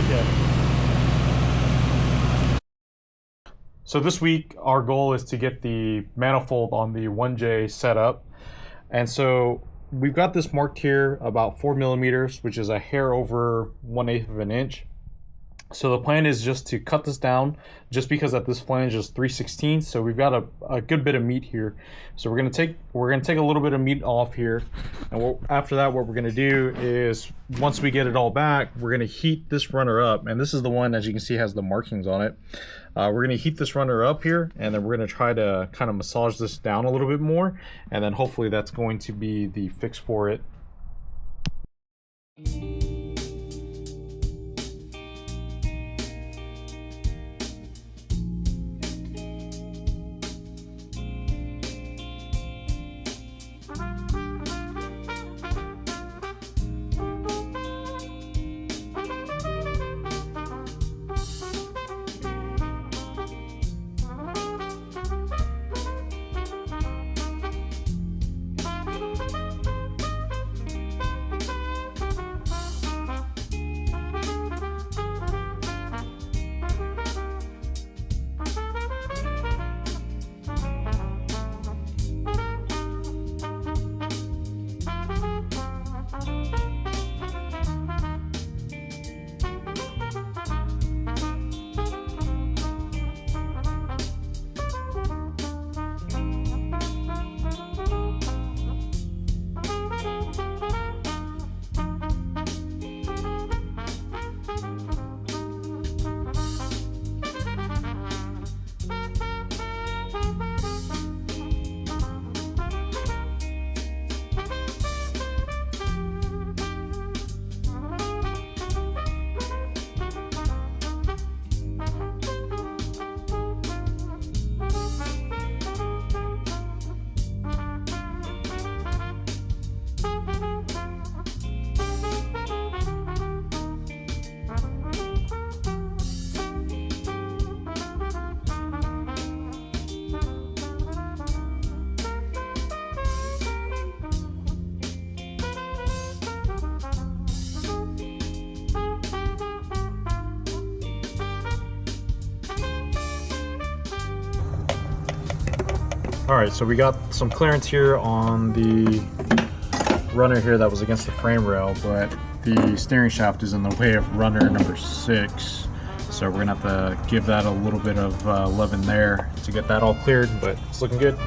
Thank you. So this week, our goal is to get the manifold on the 1J set up. And so we've got this marked here about 4 millimeters, which is a hair over 1/8 of an inch. So the plan is just to cut this down, just because at this flange is 3/16, so we've got a good bit of meat here. So we're gonna take a little bit of meat off here, and after that, what we're gonna do is, once we get it all back, we're gonna heat this runner up, and this is the one, as you can see, has the markings on it. We're gonna heat this runner up here, and then we're gonna try to kind of massage this down a little bit more, and then hopefully that's going to be the fix for it. Alright, so we got some clearance here on the runner here that was against the frame rail, but the steering shaft is in the way of runner number 6. So we're gonna have to give that a little bit of love in there to get that all cleared, but it's looking good.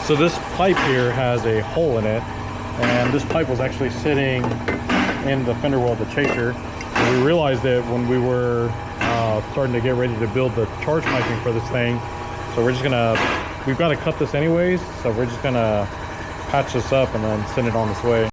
So this pipe here has a hole in it, and this pipe was actually sitting in the fender well of the chaser. And we realized it when we were starting to get ready to build the charge piping for this thing. So we're just gonna, we've got to cut this anyways, so we're just gonna patch this up and then send it on this way.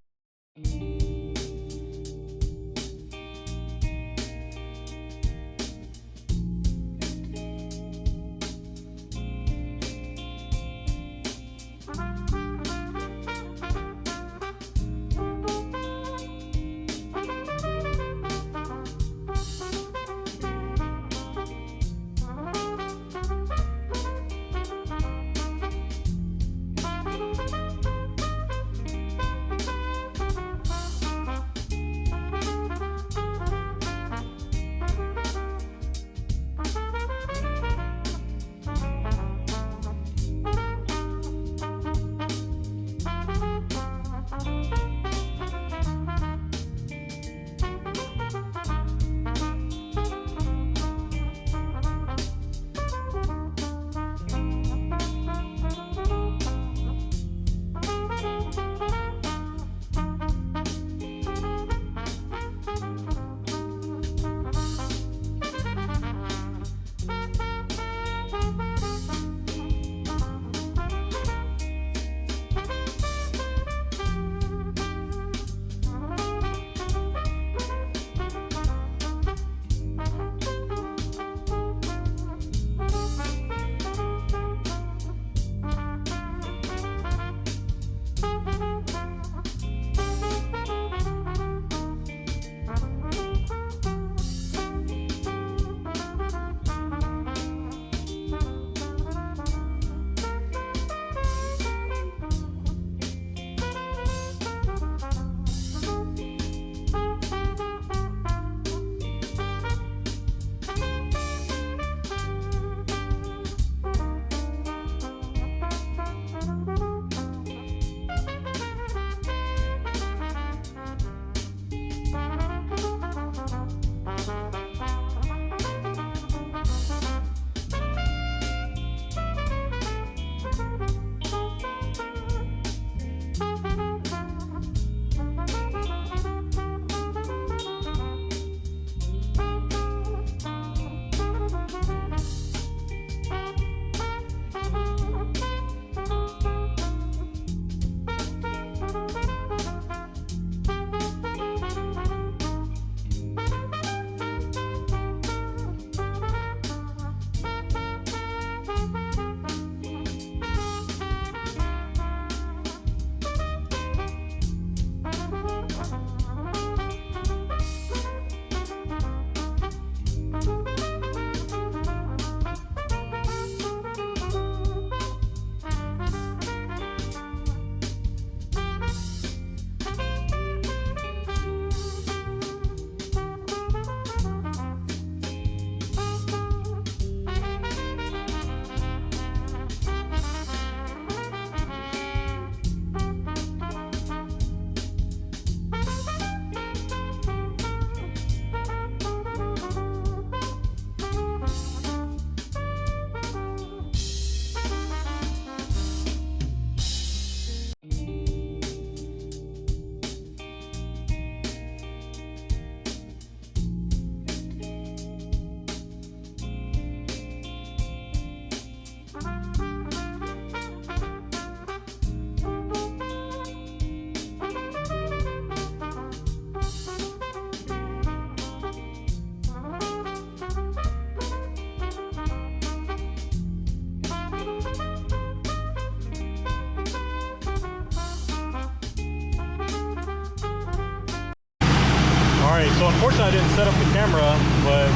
Alright, so unfortunately I didn't set up the camera, but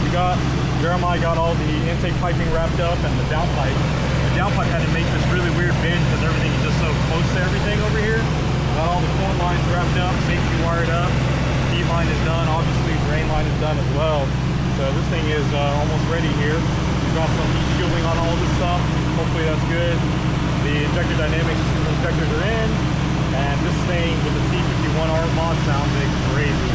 Jeremiah got all the intake piping wrapped up and the downpipe. The downpipe had to make this really weird bend because everything is just so close to everything over here. Got all the cord lines wrapped up, safety wired up, heat line is done, obviously drain line is done as well. So this thing is almost ready here. We've got some heat shielding on all this stuff. Hopefully that's good. The injector dynamics injectors are in, and this thing with the C51R mod sounds like crazy.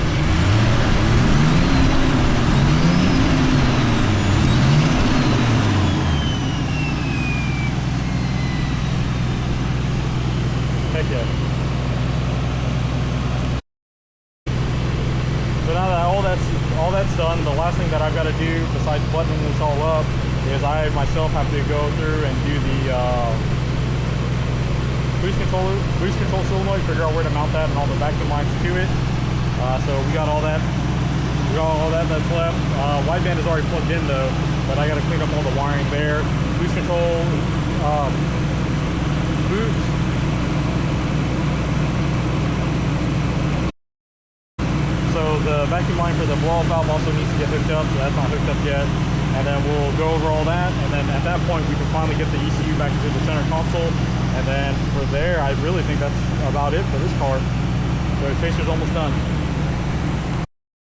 all that's done. The last thing that I've got to do, besides buttoning this all up, is I myself have to go through and do the boost control solenoid, figure out where to mount that and all the vacuum lines to it. So we got all that. We got all that that's left. Wideband is already plugged in though, but I got to clean up all the wiring there. Boost control, boost. So the vacuum line for the blow-off valve also needs to get hooked up, so that's not hooked up yet. And then we'll go over all that, and then at that point we can finally get the ECU back into the center console. And then for there, I really think that's about it for this car. So Chaser's almost done.